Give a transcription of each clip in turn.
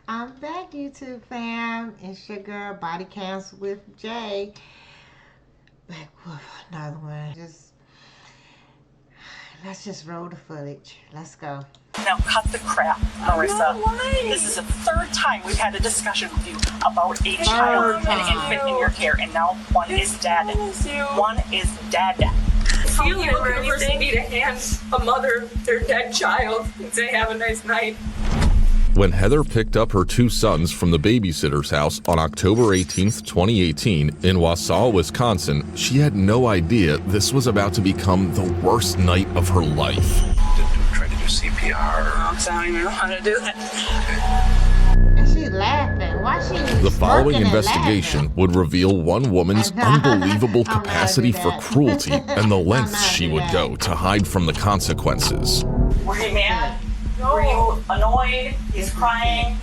I'm back, YouTube fam. It's your girl, Bodycams with Jay. Back with another one. Let's just roll the footage. Let's go. Now cut the crap, Marissa. This is the third time we've had a discussion with you about a child, an infant in your care, and now one is dead. One is dead. Feel it for me to hand a mother their dead child and say, have a nice night. When Heather picked up her two sons from the babysitter's house on October 18th, 2018, in Wausau, Wisconsin, she had no idea this was about to become the worst night of her life. Try to do CPR. I don't even know how to do that. And she's laughing. Why she The following smirking and investigation laughing? would reveal one woman's unbelievable capacity for cruelty and the lengths she would go to hide from the consequences. Were you mad? Were you annoyed? He's crying.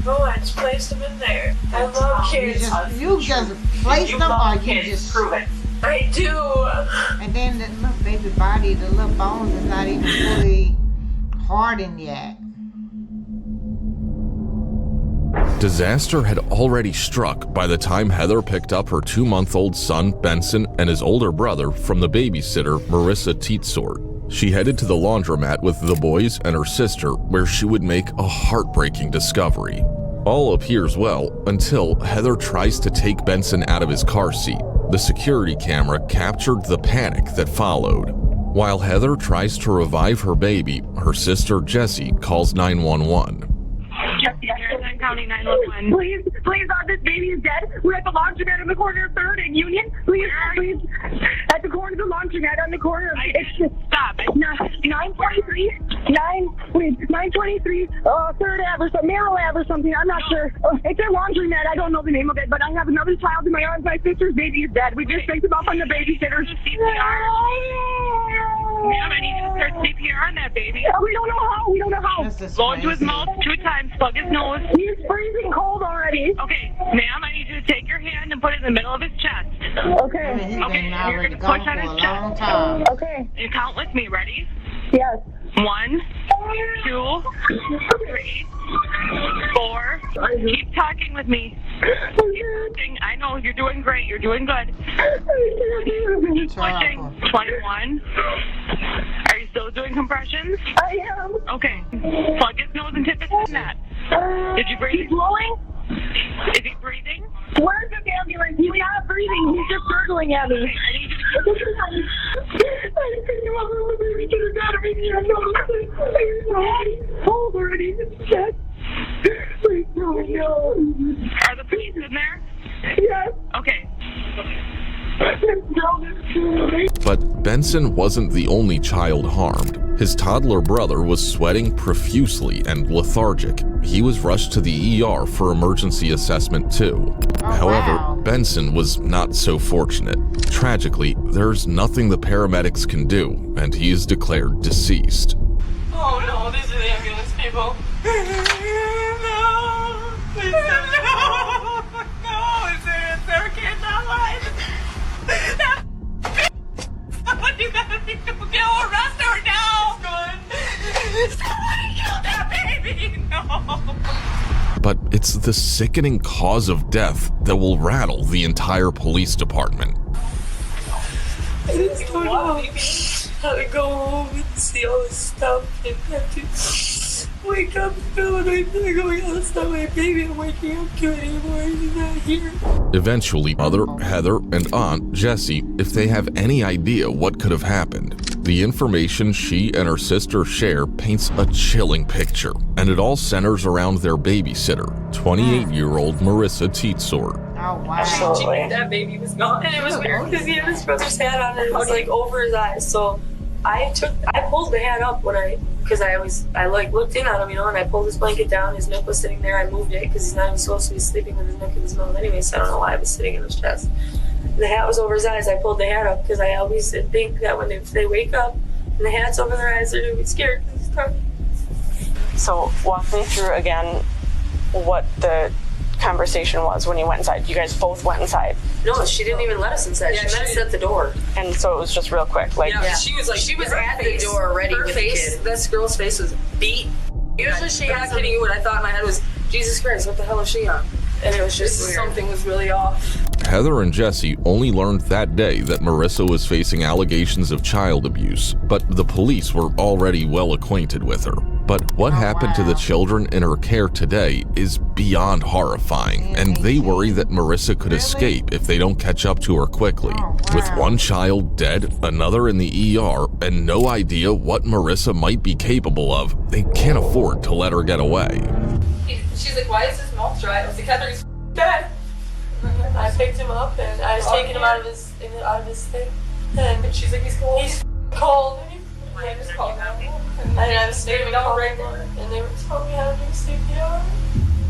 No, I just placed him in there. I love kids. You just placed them or you kids, just... prove it. I do. And then the little baby body, the little bones is not even fully hardened yet. Disaster had already struck by the time Heather picked up her 2-month-old son, Benson, and his older brother from the babysitter, Marissa Teetsort. She headed to the laundromat with the boys and her sister, where she would make a heartbreaking discovery. All appears well until Heather tries to take Benson out of his car seat. The security camera captured the panic that followed. While Heather tries to revive her baby, her sister Jessie calls 911. County 911. Please, this baby is dead. We're at the laundromat on the corner of 3rd and Union. Please. At the corner of the laundromat on the corner of... Stop. 923, 3rd Ave or something, Merrill Ave or something. I'm not sure. It's a laundromat. I don't know the name of it, but I have another child in my arms. My sister's baby is dead. We just picked him up on the babysitter. CPR. Ma'am, I need you to start CPR on that baby. We don't know how. Blow into his mouth 2 times, plug his nose. He's freezing cold already. Okay, ma'am, I need you to take your hand and put it in the middle of his chest. Okay. He's Okay, been you're already gonna gone push for on a his long chest. time. Okay. And count with me, ready? Yes. 1, 2, 3, 4. Keep talking with me. I know you're doing great. You're doing good. Keep pushing. 21. Are you still doing compressions? I am. Okay. Plug his nose and tip his net. Did you breathe? He's blowing? Is he breathing? Where's the ambulance? He's not breathing. He's just gurgling at me. Okay, I need you to Hold already. Yes. Please, no. Are the police in there? Yes. Okay. But Benson wasn't the only child harmed. His toddler brother was sweating profusely and lethargic. He was rushed to the ER for emergency assessment too. However, wow. Benson was not so fortunate. Tragically, there's nothing the paramedics can do, and he is declared deceased. Oh no, this is the ambulance people. No, please no, is there a kid not alive? Somebody better go arrest her now. Somebody kill that baby. No. But it's the sickening cause of death that will rattle the entire police department. I just don't know how to go home and see all this stuff and have to wake up and feel like I'm going all this stuff. My baby, I'm waking up to it anymore. He's not here. Eventually, Mother, Heather, and Aunt Jessie, if they have any idea what could have happened. The information she and her sister share paints a chilling picture, and it all centers around their babysitter, 28-year-old Marissa Teetsort. Oh, wow. Absolutely. That baby was gone. And it was weird because he had his brother's hat on and it was like over his eyes. So I pulled the hat up because I looked in on him, and I pulled his blanket down. His neck was sitting there. I moved it because he's not even supposed to be sleeping with his neck in his mouth anyway, so I don't know why it was sitting in his chest. The hat was over his eyes. I pulled the hat up because I always think that if they wake up and the hat's over their eyes, they're going to be scared because he's talking. So walk me through again what the conversation was when you went inside. You guys both went inside. No, she didn't even let us inside. Yeah, she met us at the door. And so it was just real quick. She was at the door already with the kid. This girl's face was beat. Usually she had kidding you. What I thought in my head was Jesus Christ, what the hell is she on? And it was just weird. Something was really off. Heather and Jesse only learned that day that Marissa was facing allegations of child abuse, but the police were already well acquainted with her. But what happened to the children in her care today is beyond horrifying, and they worry that Marissa could escape if they don't catch up to her quickly. With one child dead, another in the ER, and no idea what Marissa might be capable of, they can't afford to let her get away. She's like, why is his mouth dry? I was like, Heather, he's dead. I picked him up and I was taking him out of his thing. And she's like, he's cold. He's cold. And I just called him. And I was staring down right there. And they were telling me how to do CPR.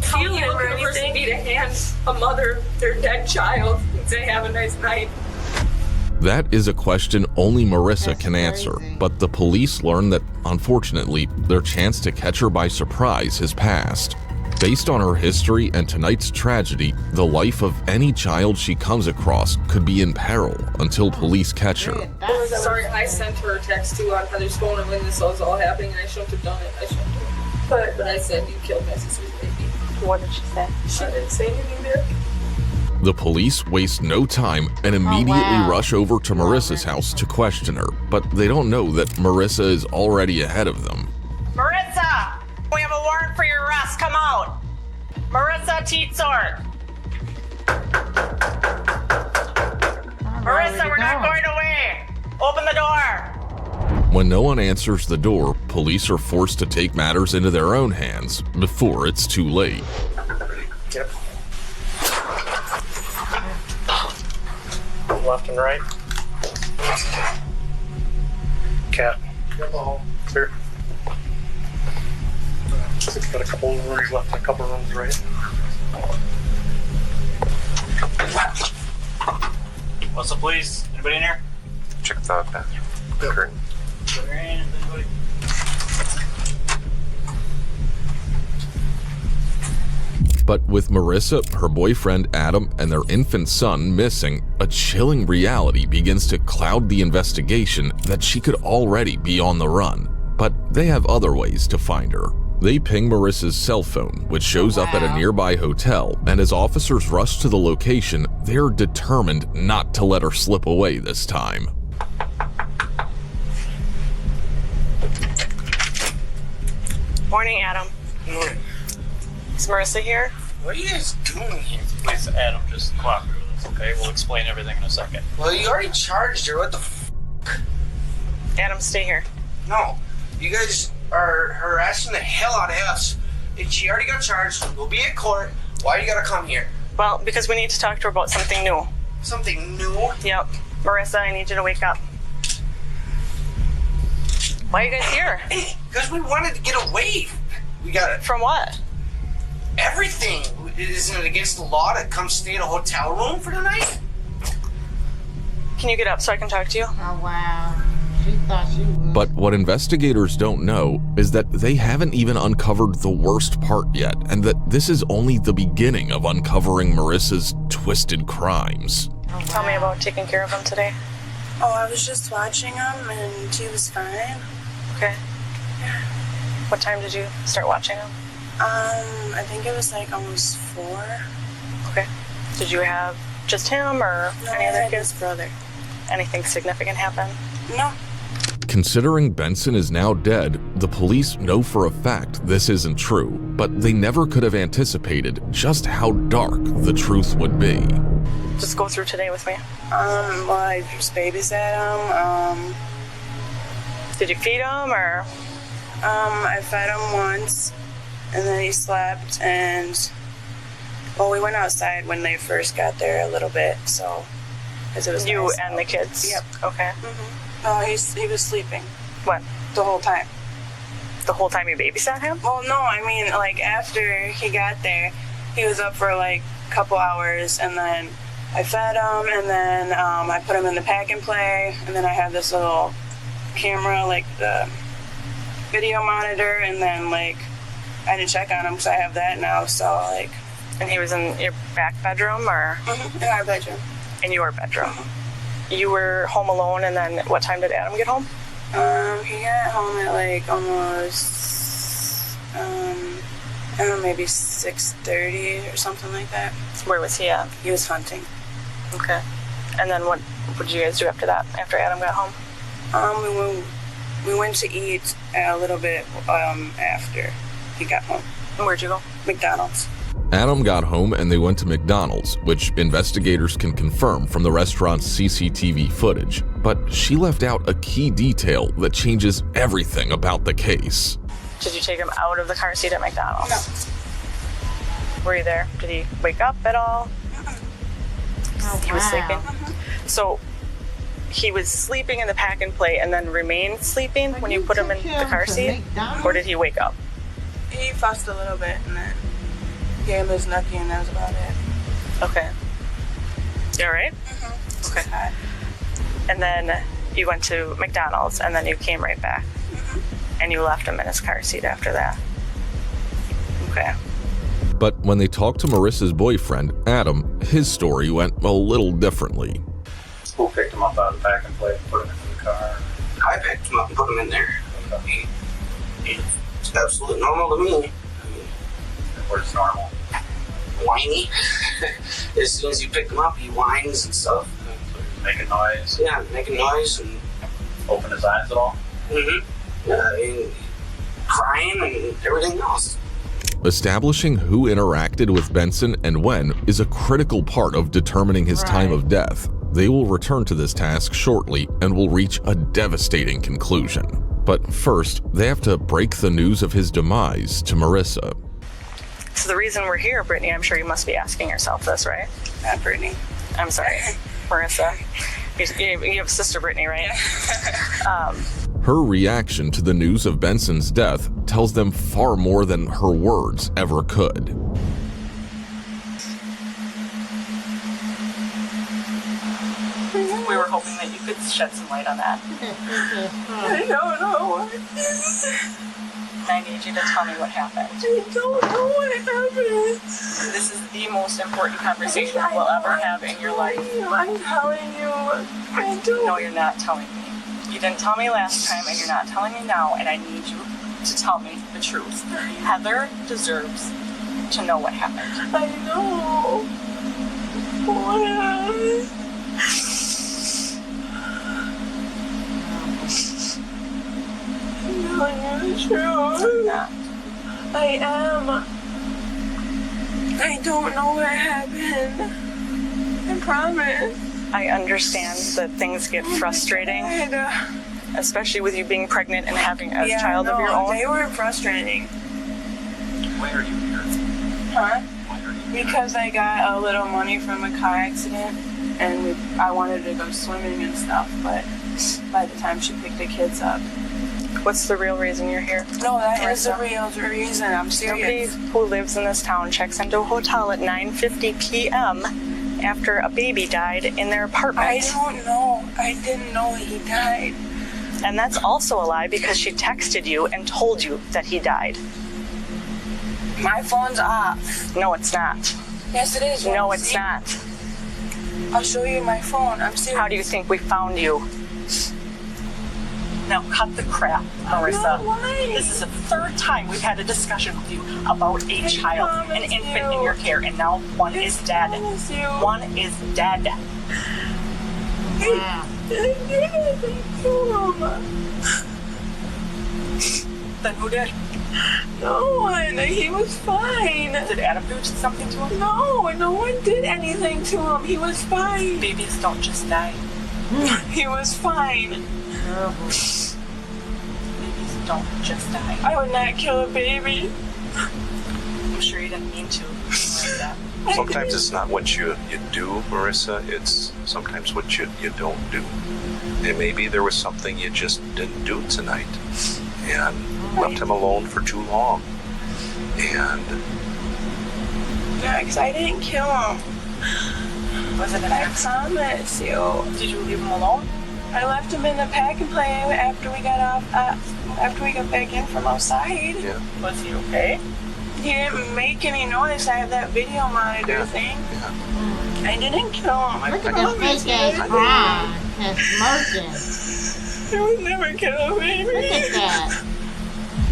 Feel him or anything. Be to hand a mother their dead child and say, have a nice night. That is a question only Marissa can answer, but the police learn that, unfortunately, their chance to catch her by surprise has passed. Based on her history and tonight's tragedy, the life of any child she comes across could be in peril until police catch her. Sorry, I sent her a text too on Heather's phone and when this was all happening, and I shouldn't have done it. I shouldn't have. But I said, you killed my sister's baby. What did she say? She didn't say anything there. The police waste no time and immediately rush over to Marissa's house to question her, but they don't know that Marissa is already ahead of them. Marissa! We have a warrant for your arrest. Come out. Marissa Teetsort. Marissa, we're not going away. Open the door. When no one answers the door, police are forced to take matters into their own hands before it's too late. Yep. Left and right. Cat. Here. Got a couple of rooms left and a couple of rooms right. What's up, please? Anybody in here? Check the bathroom. Curtain. Put your hand in, anybody? But with Marissa, her boyfriend Adam, and their infant son missing, a chilling reality begins to cloud the investigation that she could already be on the run. But they have other ways to find her. They ping Marissa's cell phone, which shows up at a nearby hotel, and as officers rush to the location, they're determined not to let her slip away this time. Morning, Adam. Morning. Is Marissa here? What are you guys doing here? Please, Adam, just cooperate with us, okay? We'll explain everything in a second. Well, you already charged her. What the Adam, stay here. No. You guys are harassing the hell out of us. If she already got charged, we'll be at court. Why you gotta come here? Well, because we need to talk to her about something new. Something new? Yep. Marissa, I need you to wake up. Why are you guys here? Because we wanted to get away. We got it. From what? Everything. Isn't it against the law to come stay at a hotel room for the night? Can you get up so I can talk to you? Oh, wow. She thought she would. But what investigators don't know is that they haven't even uncovered the worst part yet, and that this is only the beginning of uncovering Marissa's twisted crimes. Tell me about taking care of him today. Oh, I was just watching him and he was fine. Okay. What time did you start watching him? I think it was like almost 4. Okay. Did you have just him or No, any I other had kids? his brother. Anything significant happen? No. Considering Benson is now dead, the police know for a fact this isn't true, but they never could have anticipated just how dark the truth would be. Just go through today with me. Well, I just babysat him. Did you feed him or? I fed him once, and then he slept, and, well, we went outside when they first got there a little bit, so, because it was You nice. and the kids? Yep. Okay. No, he was sleeping. What? The whole time. The whole time you babysat him? Well, no, I mean, like, after he got there, he was up for, like, a couple hours, and then I fed him, and then I put him in the pack and play, and then I have this little camera, like the video monitor, and then, like, I didn't check on him because I have that now, so, like... And he was in your back bedroom, or? In our bedroom. In your bedroom. You were home alone, and then what time did Adam get home? He got home at, like, almost, I I don't know, maybe 6:30 or something like that. Where was he at? He was hunting. Okay. And then what did you guys do after that, after Adam got home? We went to eat a little bit after he got home. And where'd you go? McDonald's. Adam got home and they went to McDonald's, which investigators can confirm from the restaurant's CCTV footage. But she left out a key detail that changes everything about the case. Did you take him out of the car seat at McDonald's? No. Were you there? Did he wake up at all? Oh, He was wow. sleeping? So he was sleeping in the pack and play and then remained sleeping when you put him in the car seat? Or did he wake up? He fussed a little bit and then gave him his nookie and that was about it. Okay. You all right? Mm-hmm. Okay. And then you went to McDonald's and then you came right back. Mm-hmm. And you left him in his car seat after that. Okay. But when they talked to Marissa's boyfriend, Adam, his story went a little differently. Who picked him up out of the pack and play and put him in the car? I picked him up and put him in there. It's absolutely normal to me. I mean, What is normal? whiny. As soon as you pick him up, he whines and stuff. So he's making noise. Yeah, making noise and Open his eyes at all? and crying and everything else. Establishing who interacted with Benson and when is a critical part of determining his time of death. They will return to this task shortly and will reach a devastating conclusion. But first, they have to break the news of his demise to Marissa. So the reason we're here, Brittany, I'm sure you must be asking yourself this, right? Not Brittany. I'm sorry, Marissa. You have a sister, Brittany, right? Her reaction to the news of Benson's death tells them far more than her words ever could. We were hoping that you could shed some light on that. I don't know. I need you to tell me what happened. I don't know what happened. This is the most important conversation you will ever have in your life. I'm telling you. I don't. No, you're not telling me. You didn't tell me last time, and you're not telling me now, and I need you to tell me the truth. Heather deserves to know what happened. I know. What? I'm telling you the truth. Yeah. I am. I don't know what happened. I promise. I understand that things get frustrating, especially with you being pregnant and having a child of your own. They were frustrating. Why are you here? Huh? Why are you here? Because I got a little money from a car accident and I wanted to go swimming and stuff, but by the time she picked the kids up. What's the real reason you're here? No, that is the real reason. I'm serious. Nobody who lives in this town checks into a hotel at 9:50 p.m. after a baby died in their apartment. I don't know. I didn't know he died. And that's also a lie because she texted you and told you that he died. My phone's off. No, it's not. Yes, it is. No, it's not. I'll show you my phone. I'm serious. How do you think we found you? Now cut the crap, Marissa. No, why? This is the third time we've had a discussion with you about a child, an infant in your care, and now one is dead. One is dead. Then who did? No one. He was fine. Did Adam do something to him? No, no one did anything to him. He was fine. Babies don't just die. He was fine. Babies don't just die. I would not kill a baby. I'm sure you didn't mean to. Like that. Sometimes it's not what you do, Marissa, it's sometimes what you don't do. And maybe there was something you just didn't do tonight and left him alone for too long. And Yeah, because I didn't kill him. Was it an I accident? promise you. Did you leave him alone? I left him in the pack and play after we got off. After we got back in from outside. yeah, Was he okay? He didn't make any noise. I have that video monitor thing. yeah. I didn't kill him. Look at this fake ass crying and smirking. I would never kill a baby. Look at that.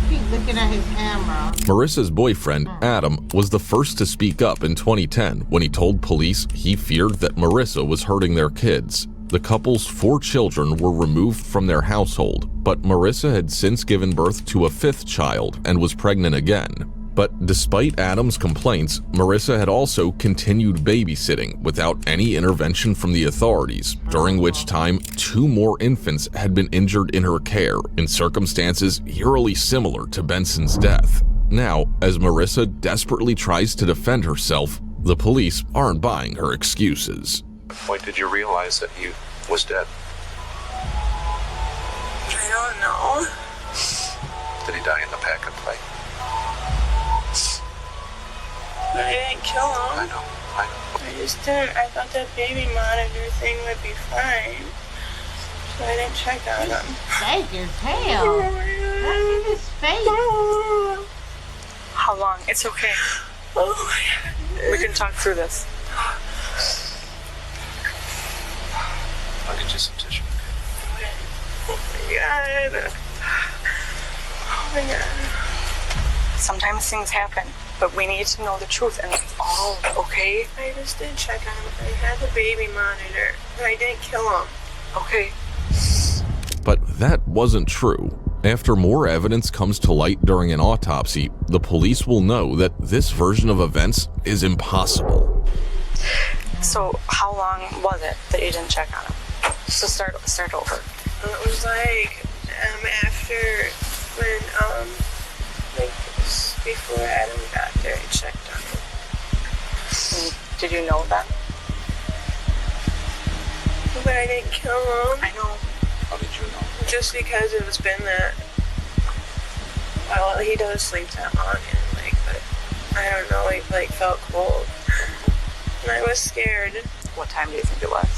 keep looking at his camera. Marissa's boyfriend, Adam, was the first to speak up in 2010 when he told police he feared that Marissa was hurting their kids. The couple's 4 children were removed from their household, but Marissa had since given birth to a 5th child and was pregnant again. But despite Adam's complaints, Marissa had also continued babysitting without any intervention from the authorities, during which time 2 more infants had been injured in her care in circumstances eerily similar to Benson's death. Now, as Marissa desperately tries to defend herself, the police aren't buying her excuses. At what point did you realize that he was dead? I don't know. Did he die in the pack and play? But I didn't kill him. I know. I just didn't. I thought that baby monitor thing would be fine. So I didn't check on him. Fake as hell. Look at his face. How long? It's okay. Oh my God. We can talk through this. I'll get you some tissue. Oh my God. Oh my God. Sometimes things happen, but we need to know the truth, and that's all, okay? I just did check on him. I had the baby monitor, but I didn't kill him. Okay. But that wasn't true. After more evidence comes to light during an autopsy, the police will know that this version of events is impossible. So how long was it that you didn't check on him? So start over. It was like after when like before Adam got there, I checked on him. And did you know that? But I didn't kill him. I know. How did you know? Just because it was been that. Well, he does sleep that long, and like, but I don't know. He like felt cold, and I was scared. What time do you think it was?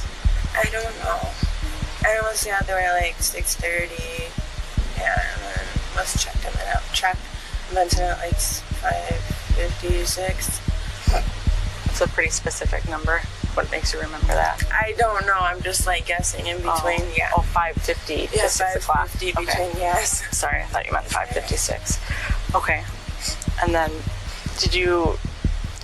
I don't know. I was out there at like 6:30, yeah, and then must check him out. Check Benson at like 5:56. It's a pretty specific number. What makes you remember that? I don't know. I'm just like guessing in between. Oh, yeah. Oh, 5:50 Yeah, to 6 o'clock. 5:50 between. Okay. Yes. Sorry, I thought you meant 5:56. Okay. And then, did you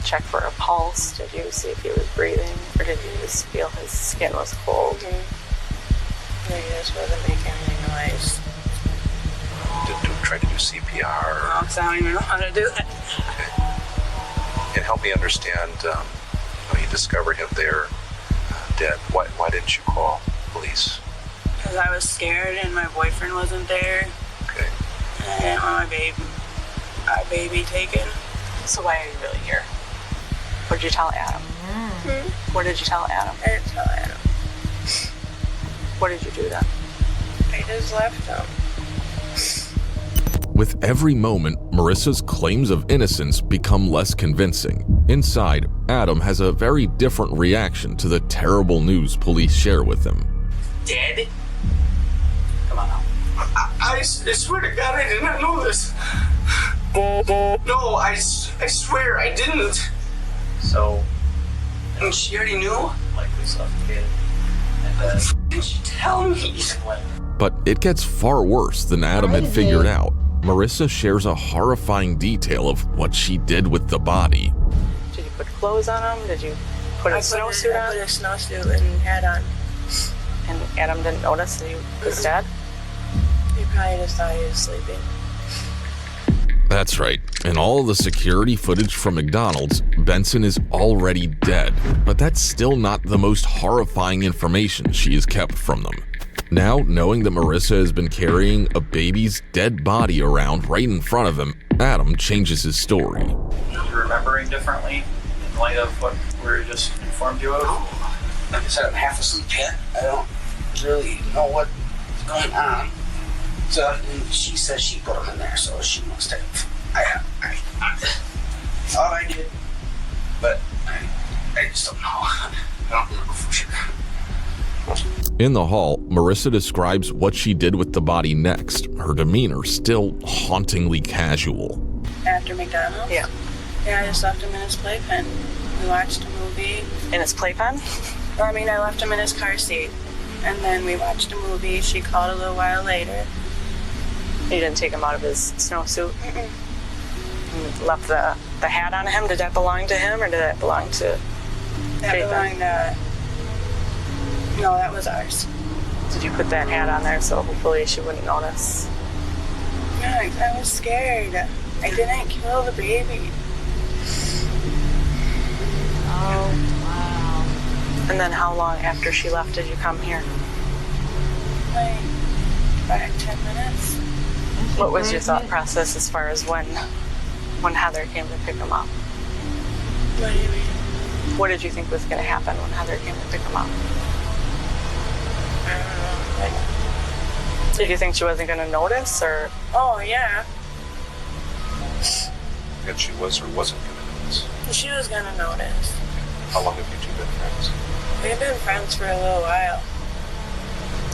check for a pulse? Did you see if he was breathing, or did you just feel his skin was cold? Mm-hmm. No, he just wasn't making any noise. Try to do CPR? No, because I don't even know how to do it. Okay. And help me understand, when you discovered him there dead, why didn't you call police? Because I was scared and my boyfriend wasn't there. Okay. And I didn't want our baby taken. So why are you really here? What did you tell Adam? What did you tell Adam? I didn't tell Adam. What did you do then? I just left him. With every moment, Marissa's claims of innocence become less convincing. Inside, Adam has a very different reaction to the terrible news police share with him. Dead? Come on now. I swear to God, I did not know this. No, I swear I didn't. So, And she already knew? likely suffocated. And then Didn't she tell me? But it gets far worse than Adam had figured out. Marissa shares a horrifying detail of what she did with the body. Did you put clothes on him? Did you put a snowsuit I on? put a snowsuit and hat on. And Adam didn't notice that he was dead? He probably just thought he was sleeping. That's right. In all the security footage from McDonald's, Benson is already dead. But that's still not the most horrifying information she has kept from them. Now, knowing that Marissa has been carrying a baby's dead body around right in front of him, Adam changes his story. Are you remembering differently in light of what we just informed you of? Like I said, I'm half asleep yet. I don't really know what's going on. So and she says she put them in there, so she must have. I thought I did, but I just don't know. I don't remember for sure. In the hall, Marissa describes what she did with the body next, her demeanor still hauntingly casual. After McDonald's? Yeah. Yeah, I just left him in his playpen. We watched a movie. In his playpen? I mean, I left him in his car seat. And then we watched a movie. She called a little while later. You didn't take him out of his snowsuit? You left the hat on him? Did that belong to him, or did that belong to That Jathan? belonged to... No, that was ours. Did you put that hat on there so hopefully she wouldn't notice? Yeah, I was scared. I didn't kill the baby. Oh, wow. And then how long after she left did you come here? Like 5-10 minutes. What was your thought process as far as when Heather came to pick him up? What do you mean? What did you think was going to happen when Heather came to pick him up? I don't know. Did you think she wasn't going to notice, or? Oh, yeah. And she was or wasn't going to notice. She was gonna notice. How long have you two been friends? We've been friends for a little while.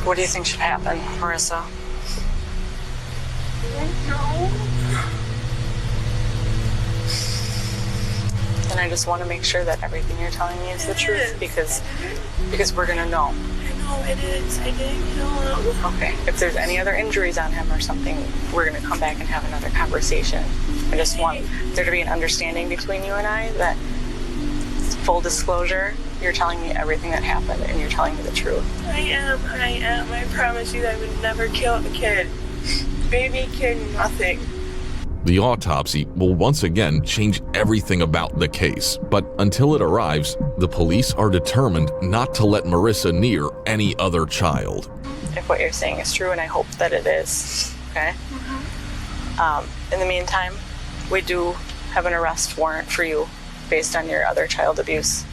What do you think should happen, Marissa? And I just want to make sure that everything you're telling me is the truth, because we're gonna know. I know it is. I didn't kill him. Okay. If there's any other injuries on him or something, we're gonna come back and have another conversation. I just want there to be an understanding between you and I that, full disclosure, you're telling me everything that happened and you're telling me the truth. I am. I promise you I would never kill a kid. Baby kid, nothing. The autopsy will once again change everything about the case, but until it arrives, the police are determined not to let Marissa near any other child. If what you're saying is true, and I hope that it is, okay? In the meantime, we do have an arrest warrant for you based on your other child abuse.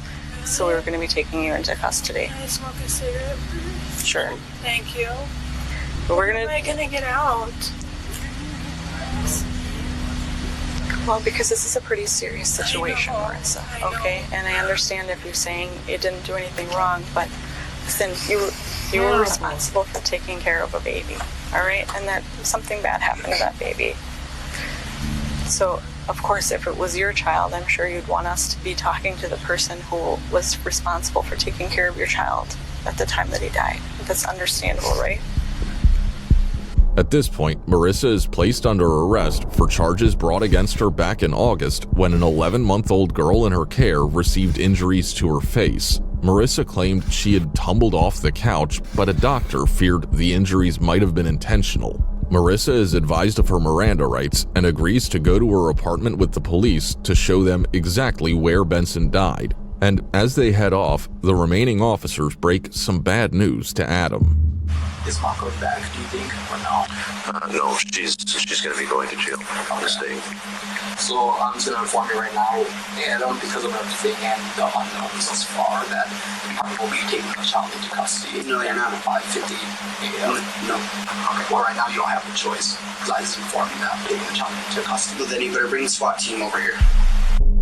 So we're going to be taking you into custody. Can I smoke a cigarette? Sure. Thank you. But we're When going am I gonna get out? Well, because this is a pretty serious situation, Marissa, I know. okay? And I understand if you're saying you didn't do anything wrong, but listen, you were responsible for taking care of a baby, all right? And that something bad happened to that baby. So, of course, if it was your child, I'm sure you'd want us to be talking to the person who was responsible for taking care of your child at the time that he died. That's understandable, right? At this point, Marissa is placed under arrest for charges brought against her back in August when an 11-month-old girl in her care received injuries to her face. Marissa claimed she had tumbled off the couch, but a doctor feared the injuries might have been intentional. Marissa is advised of her Miranda rights and agrees to go to her apartment with the police to show them exactly where Benson died. And as they head off, the remaining officers break some bad news to Adam. Is Mom going back, do you think, or no? No, she's going to be going to jail on this day. So I'm just going to inform you right now, Adam, because of everything and the unknowns thus far, that we probably will be taking the child into custody. No, you're not. 5:50 a.m. No. Okay, well, right now you don't have a choice, because I just informed you that I'm taking the child into custody. Well, then you better bring the SWAT team over here.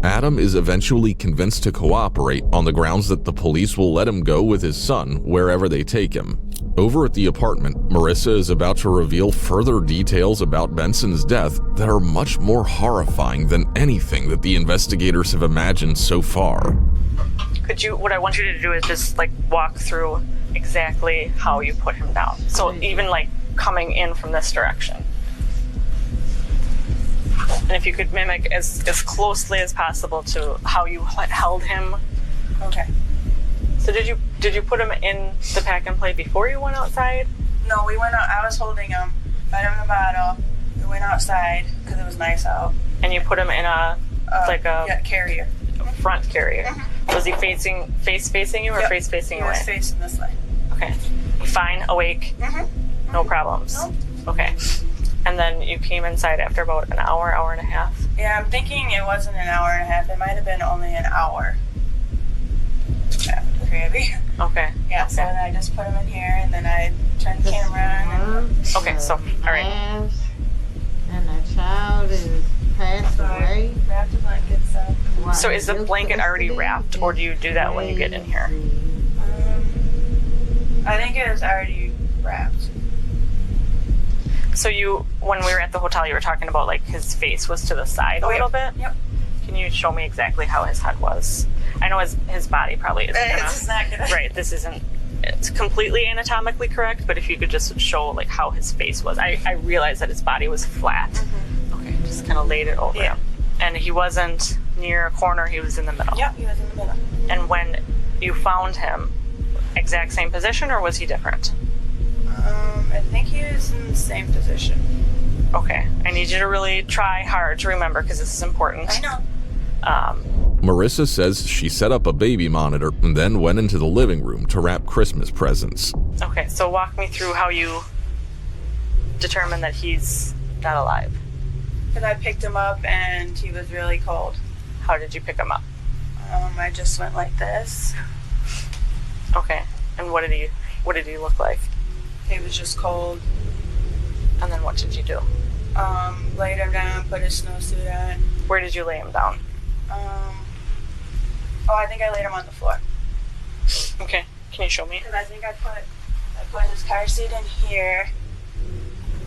Adam is eventually convinced to cooperate on the grounds that the police will let him go with his son wherever they take him. Over at the apartment, Marissa is about to reveal further details about Benson's death that are much more horrifying than anything that the investigators have imagined so far. What I want you to do is just walk through exactly how you put him down. So even coming in from this direction. And if you could mimic as closely as possible to how you held him. Okay. So did you put him in the pack and play before you went outside? No, we went out. I was holding him, fed him the bottle. We went outside because it was nice out. And you put him in a carrier. Front carrier. Mm-hmm. Was he face facing you or face facing away? He was facing this way. Okay. Fine, awake. Mm-hmm. No problems. No. Okay. And then you came inside after about an hour and a half? Yeah, I'm thinking it wasn't an hour and a half. It might have been only an hour. Yeah, crazy. Okay. Yeah, so then I just put him in here, and then I turned the camera on. Okay, so, all right. And the child is passed away. Wrap the blankets up. So is the blanket already wrapped, or do you do that when you get in here? I think it was already wrapped. So when we were at the hotel, you were talking about his face was to the side a little bit? Yep. Can you show me exactly how his head was? I know his body probably isn't It's not gonna. Right, this isn't it's completely anatomically correct, but if you could just show like how his face was. I realized that his body was flat. Okay, just kind of laid it over. Yeah. And he wasn't near a corner, he was in the middle. Yep, he was in the middle. And when you found him, exact same position, or was he different? I think he was in the same position. Okay, I need you to really try hard to remember because this is important. I know. Marissa says she set up a baby monitor and then went into the living room to wrap Christmas presents. Okay, so walk me through how you determined that he's not alive. Because I picked him up and he was really cold. How did you pick him up? I just went like this. Okay, and what did he look like? He was just cold. And then what did you do? Laid him down, put his snowsuit on. Where did you lay him down? I think I laid him on the floor. Okay, can you show me? Because I think I put his car seat in here.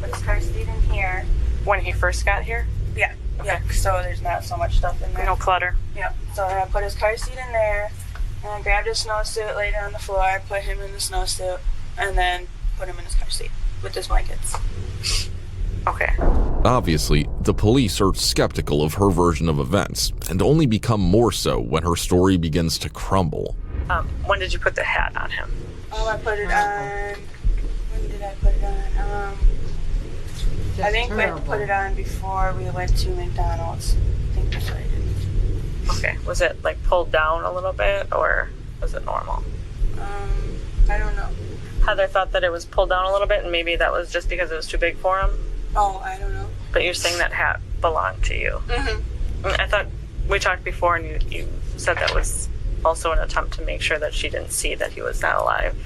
Put his car seat in here. When he first got here? Yeah. Okay. Yeah. So there's not so much stuff in there. No clutter. Yep. So then I put his car seat in there, and I grabbed his snowsuit, laid it on the floor, put him in the snowsuit, and then put him in his car seat with his blankets. Okay. Obviously, the police are skeptical of her version of events, and only become more so when her story begins to crumble. When did you put the hat on him? I put it on... When did I put it on? I think I put it on before we went to McDonald's. I think that's what I did. Okay. Was it like pulled down a little bit, or was it normal? I don't know. Heather thought that it was pulled down a little bit, and maybe that was just because it was too big for him. Oh, I don't know. But you're saying that hat belonged to you. Mm-hmm. I thought we talked before, and you said that was also an attempt to make sure that she didn't see that he was not alive.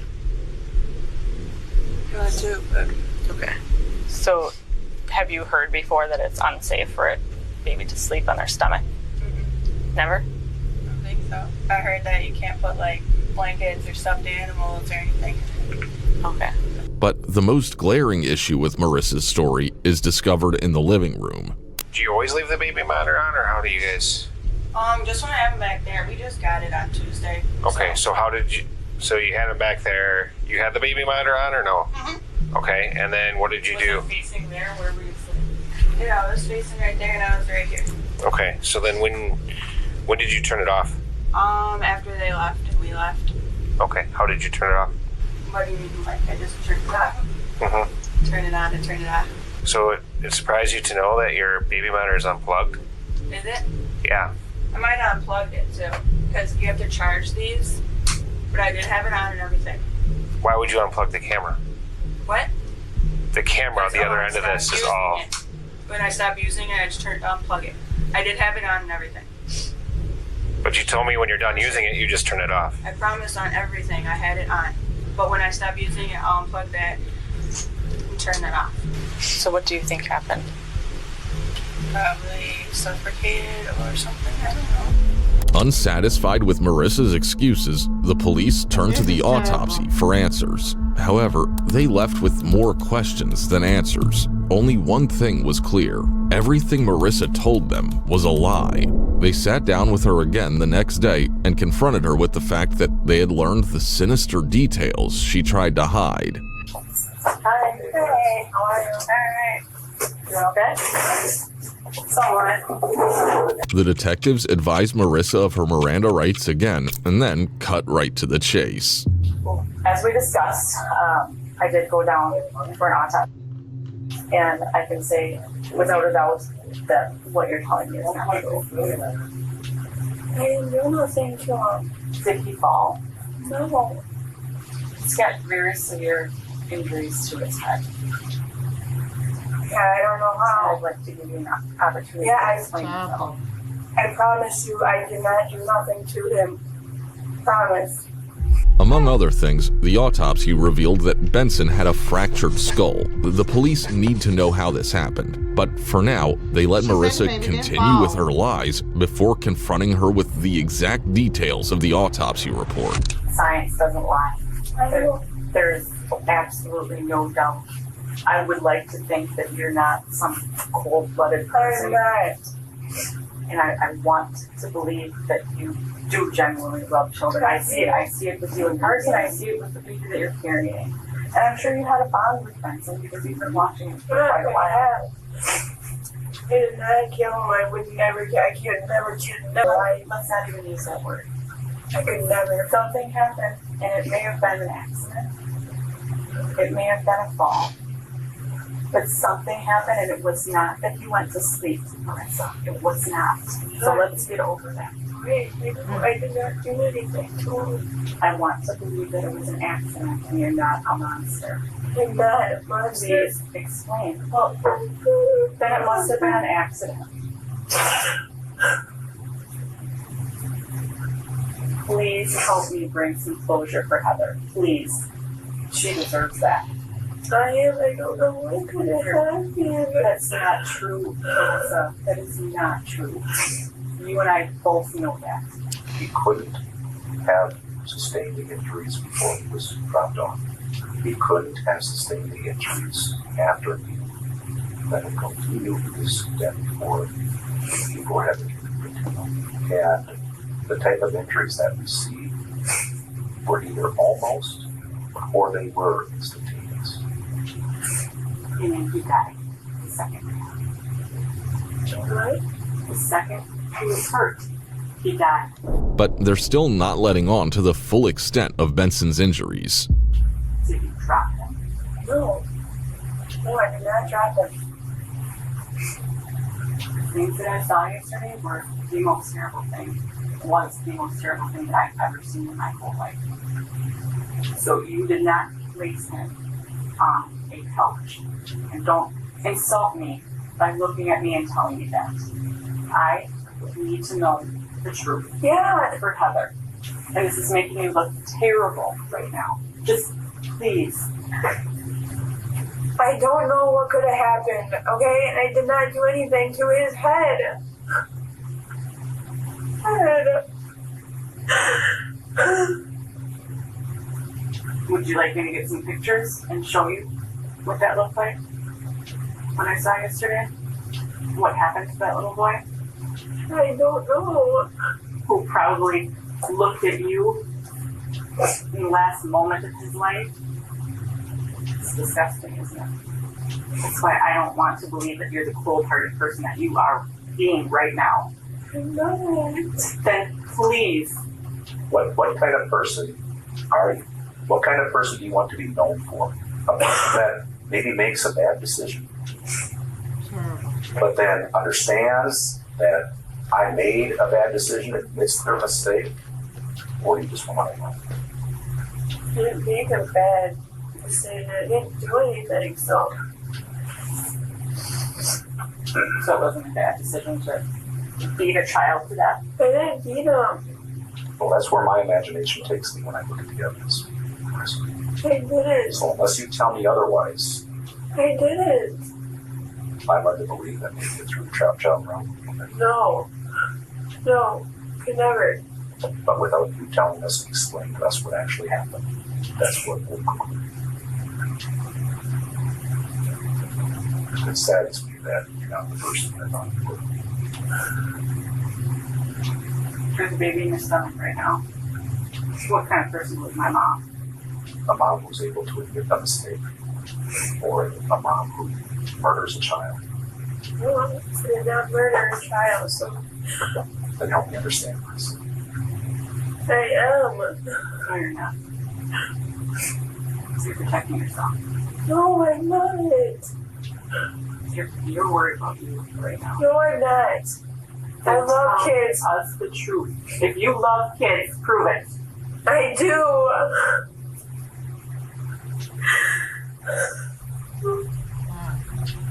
Not too, but... Okay. So, have you heard before that it's unsafe for a baby to sleep on their stomach? Mm-hmm. Never? I don't think so. I heard that you can't put, like, blankets or stuffed animals or anything. Okay. But the most glaring issue with Marissa's story is discovered in the living room. Do you always leave the baby monitor on, or how do you guys... Just when I have him back there. We just got it on Tuesday. Okay, so how did you... So you had him back there, you had the baby monitor on, or no? Mm-hmm. Okay, and then what did you do? Was it facing there? Where were you sitting? Yeah, I was facing right there, and I was right here. Okay, so then when did you turn it off? After they left, we left. Okay, how did you turn it off? What do you mean, like, I just turned it off? Mm-hmm. Turn it on and turn it off. So it surprised you to know that your baby monitor is unplugged? Is it? Yeah. I might have unplugged it, too, because you have to charge these, but I did have it on and everything. Why would you unplug the camera? What? The camera on the other end of this is all... When I stopped using it, I just unplug it. I did have it on and everything. But you told me when you're done using it, you just turn it off. I promised on everything I had it on. But when I stopped using it, I'll unplug that and turn it off. So what do you think happened? Probably suffocated or something, I don't know. Unsatisfied with Marissa's excuses, the police turned to the autopsy for answers. However, they left with more questions than answers. Only one thing was clear. Everything Marissa told them was a lie. They sat down with her again the next day and confronted her with the fact that they had learned the sinister details she tried to hide. Hi. Hey. How are you? All right. You okay? Somewhat. The detectives advised Marissa of her Miranda rights again and then cut right to the chase. As we discussed, I did go down for an autopsy. And I can say without a doubt that what you're telling me is not true. I didn't do nothing to him. Did he fall? No. He's got very severe injuries to his head. Yeah, I don't know how. I'd like to give you an opportunity Yeah, to explain yourself. I promise you I did not do nothing to him. Promise. Among other things, the autopsy revealed that Benson had a fractured skull. The police need to know how this happened, but for now, they let Marissa continue with her lies before confronting her with the exact details of the autopsy report. Science doesn't lie. There's absolutely no doubt. I would like to think that you're not some cold-blooded person. I'm not. And I want to believe that you do genuinely love children. I see it with you in person. I see it with the baby that you're carrying. And I'm sure you had a bond with Benson because you've been watching him for quite a while. I did not kill him. I would never. I could never kill him. Let's not even use that word. I could never. Something happened, and it may have been an accident. It may have been a fall. But something happened, and it was not that he went to sleep, Marissa. It was not. So let's get over that. Wait, I did not do anything to him. I want to believe that it was an accident, and you're not a monster. I'm not a monster. Please explain. Well, then it must have been an accident. Please help me bring some closure for Heather. Please. She deserves that. I don't know what could have happened. That's not true, Melissa. That is not true. You and I both know that. He couldn't have sustained the injuries before he was dropped off. He couldn't have sustained the injuries after he medical. He knew he was dead before having him. And the type of injuries that we see were either almost or they were instantaneous. You mean he died the second? What? The second he was hurt, he died. But they're still not letting on to the full extent of Benson's injuries. Did you drop him? No. No, I did not drop him. The things that I saw yesterday were the most terrible thing. Was the most terrible thing that I've ever seen in my whole life. So you did not place him on a couch. And don't insult me by looking at me and telling me that. I need to know the truth. Yeah. For Heather. And this is making me look terrible right now. Just please. I don't know what could have happened, okay? And I did not do anything to his head. Would you like me to get some pictures and show you what that looked like? When I saw yesterday? What happened to that little boy? I don't know. Who probably looked at you in the last moment of his life? It's disgusting, isn't it? That's why I don't want to believe that you're the cold-hearted person that you are being right now. No. Then please. What kind of person are you? What kind of person do you want to be known for? A person that maybe makes a bad decision, but then understands that I made a bad decision, admits their mistake, or you just want to know? I didn't make a bad decision. I didn't do anything, so. So it wasn't a bad decision to beat a child to death? I didn't beat him. Well, that's where my imagination takes me when I look at the evidence. I didn't. So unless you tell me otherwise, I didn't. I'm led to believe that maybe you threw the child around. No. No. Could never. But without you telling us and explaining to us what actually happened, that's what we'll conclude. It saddens me that you're not the person I thought you were. There's a baby in your stomach right now. What kind of person was my mom? A mom who's able to admit a mistake, or a mom who murders a child. No, I did not murder a child, so. Then help me understand this. I am. No, you're not. So you're protecting yourself. No, I'm not. You're worried about you right now. No, I'm not. I love kids. Tell us the truth. If you love kids, prove it. I do.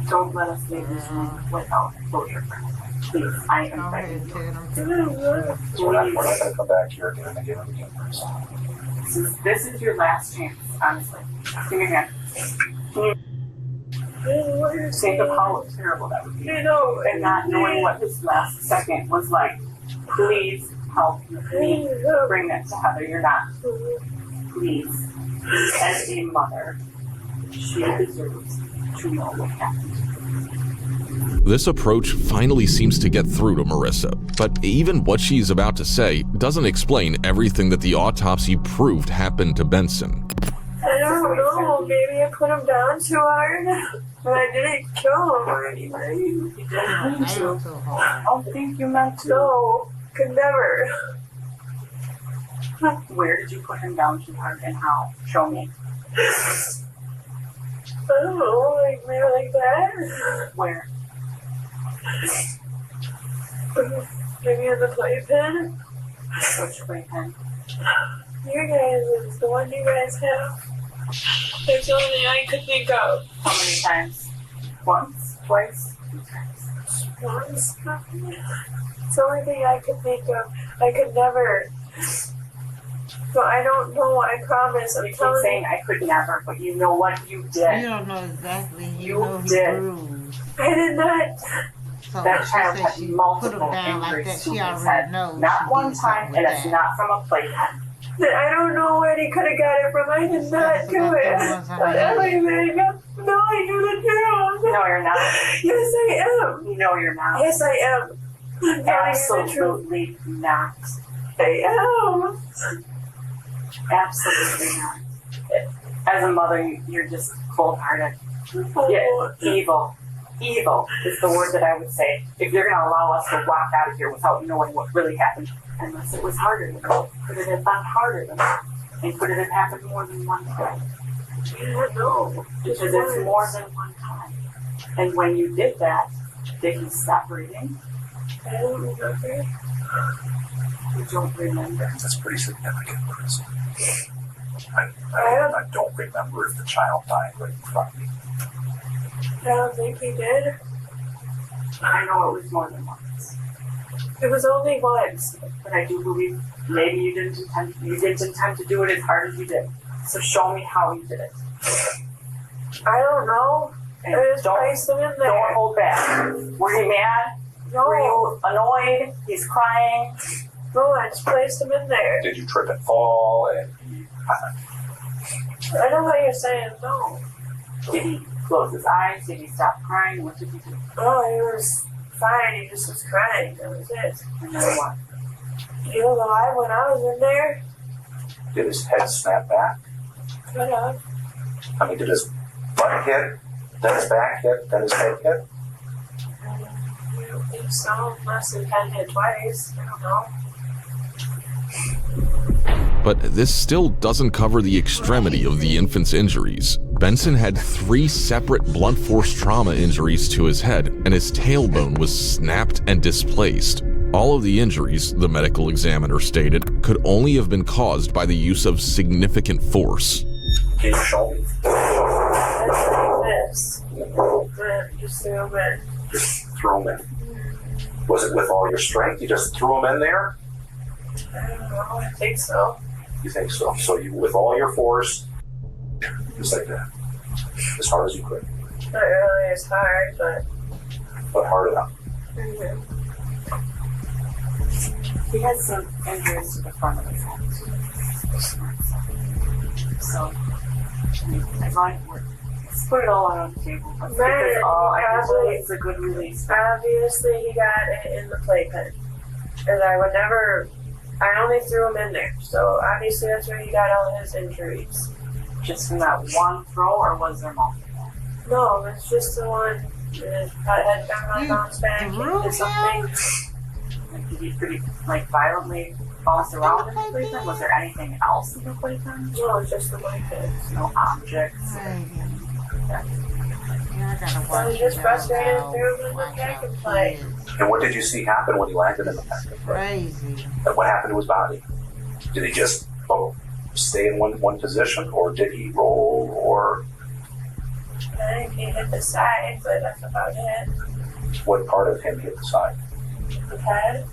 Don't let us leave this room without closure. Please, I am begging you. So we're not going to come back here again and again and again. This is your last chance, honestly. Give me a hand. Think of how terrible that would be. And not knowing what his last second was like. Please help me bring that to Heather. You're not. Please. As a mother, she deserves to know what happened. This approach finally seems to get through to Marissa, but even what she's about to say doesn't explain everything that the autopsy proved happened to Benson. I don't know, maybe I put him down too hard, but I didn't kill him or anything. You didn't mean to. I don't think you meant to. No, could never. Where did you put him down too hard and how? Show me. I don't know, like maybe like that. Where? Maybe in the playpen. Which playpen? You guys, it's the one you guys have. That's the only thing I could think of. How many times? Once? Twice? 2 times? Once? It's the only thing I could think of. I could never. But I don't know, I promise. I'm You keep telling saying you. I could never, but you know what? You did. You don't know exactly. You know he did. bruised. I did not. So That she child said had she multiple put him down like injuries that. to She his already head. knows. Not she one did time, something and with it's that. not from a playpen. I don't know where he could have got it from. I did not do it. But everything. No, I knew the truth. No, you're not. Yes, I am. No, you're not. Yes, I am. I'm telling you the truth. Absolutely not. I am. Absolutely not. As a mother, you're just cold-hearted. Oh. Yeah, evil. Evil is the word that I would say. If you're going to allow us to walk out of here without knowing what really happened, unless it was harder than that. Could it have been harder than that? And could it have happened more than one time? No. Because it's more than one time. And when you did that, did he stop breathing? I don't remember. You don't remember. That's pretty significant, Chris. I don't remember if the child died right in front of me. I don't think he did. I know it was more than once. It was only once. But I do believe maybe you didn't intend to do it as hard as you did. So show me how you did it. I don't know. And I just placed him in there. Don't hold back. Were you mad? No. Were you annoyed? He's crying. No, I just placed him in there. Did you trip and fall? And I know what you're saying. No. Did he close his eyes? Did he stop crying? What did he do? Oh, he was fine. He just was crying. That was it. And then what? He was alive when I was in there. did his head snap back? Could have. I mean, did his butt hit, then his back hit, then his head hit? I don't think so. Unless he kind of hit twice. I don't know. But this still doesn't cover the extremity of the infant's injuries. Benson had 3 separate blunt force trauma injuries to his head, and his tailbone was snapped and displaced. All of the injuries, the medical examiner stated, could only have been caused by the use of significant force. Can you show me? That's like this. But just threw him in. Just threw him in. Was it with all your strength? You just threw him in there? I don't know. I think so. You think so? So you, with all your force, just like that, as hard as you could, Not really as hard, but hard enough. mm-hmm. He had some injuries to the front of his head. So, as long as let's put it all out on the table. Let's get this all. I believe it's a good release. Obviously, he got it in the playpen. And I would never. I only threw him in there. So, obviously, that's where he got all his injuries. Just from that one throw, or was there multiple? No, it's just the one. That had kind of bounced back into something. Like, did he pretty, violently bounce around in the playpen? Was there anything else in the playpen? No, it's just the playpen. No objects. I was just frustrated and threw him in the pack and play. And what did you see happen when he landed in the pack? Crazy. And what happened to his body? Did he just stay in one position, or did he roll, or I think he hit the side, but that's about it. what part of him hit the side? The head?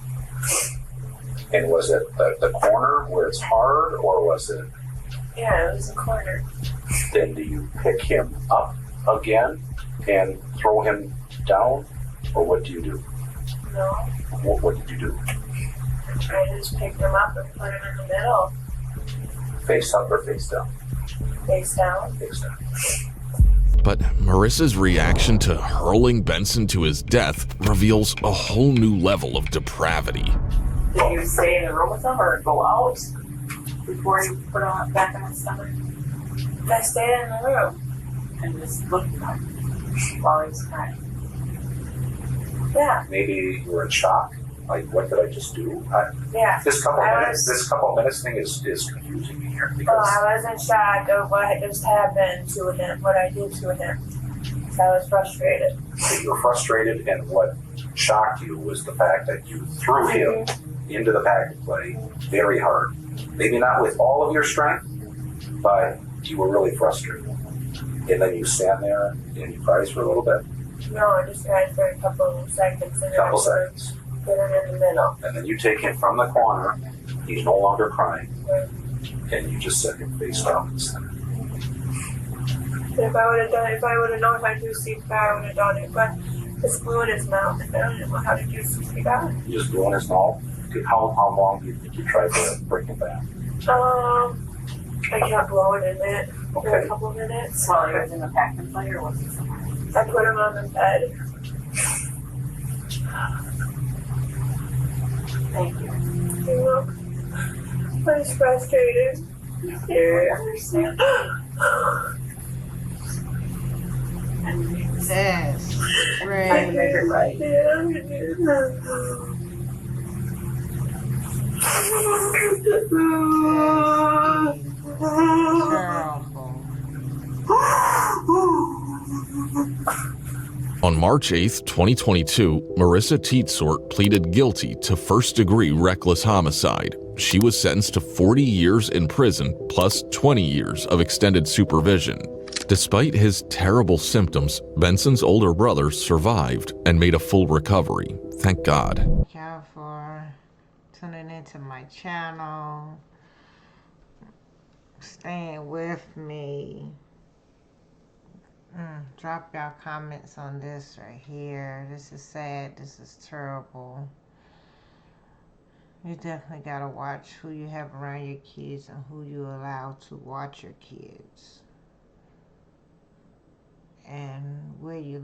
And was it the corner where it's hard, or was it? Yeah, it was the corner. Then do you pick him up again and throw him down, or what do you do? No. What did you do? I just picked him up and put him in the middle, Face up or face down? face down. Face down. But Marissa's reaction to hurling Benson to his death reveals a whole new level of depravity. Did you stay in the room with him or go out before you put him back on his stomach? I stayed in the room and just looked at him while he was crying. Yeah. Maybe you were in shock. Like, what did I just do? Yeah. This couple minutes thing is confusing me here Oh, because I was in shock of what just happened to him, what I did to him. So I was frustrated. you were frustrated, and what shocked you was the fact that you threw him into the pack and play very hard. Maybe not with all of your strength, but you were really frustrated. And then you stand there and you cries for a little bit. No, I just cried for a couple of seconds. And Couple seconds. Put him in the middle. And then you take him from the corner. He's no longer crying. And you just set him face down in the center. If I would have known if I do CPR, I would have done it. But just blew in his mouth. And I don't know how to do CPR. You just blew in his mouth. How long do you think you tried to bring him back? I kept blowing in it for a couple of minutes. While he was in the pack and play, or was he somewhere? I put him on the bed. Thank you. You're welcome. I was frustrated. I understand. That's I made it right. On March 8, 2022, Marissa Teetsort pleaded guilty to first-degree reckless homicide. She was sentenced to 40 years in prison plus 20 years of extended supervision. Despite his terrible symptoms, Benson's older brother survived and made a full recovery. Thank God. Thank y'all for tuning into my channel, staying with me. Drop y'all comments on this right here. This is sad. This is terrible. You definitely gotta watch who you have around your kids and who you allow to watch your kids, and where you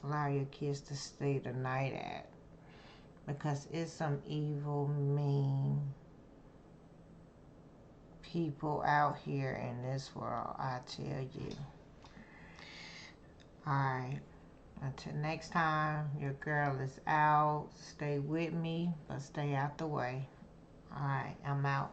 allow your kids to stay the night at, because it's some evil, mean people out here in this world, I tell you. Alright, until next time, your girl is out. Stay with me, but stay out the way. Alright, I'm out.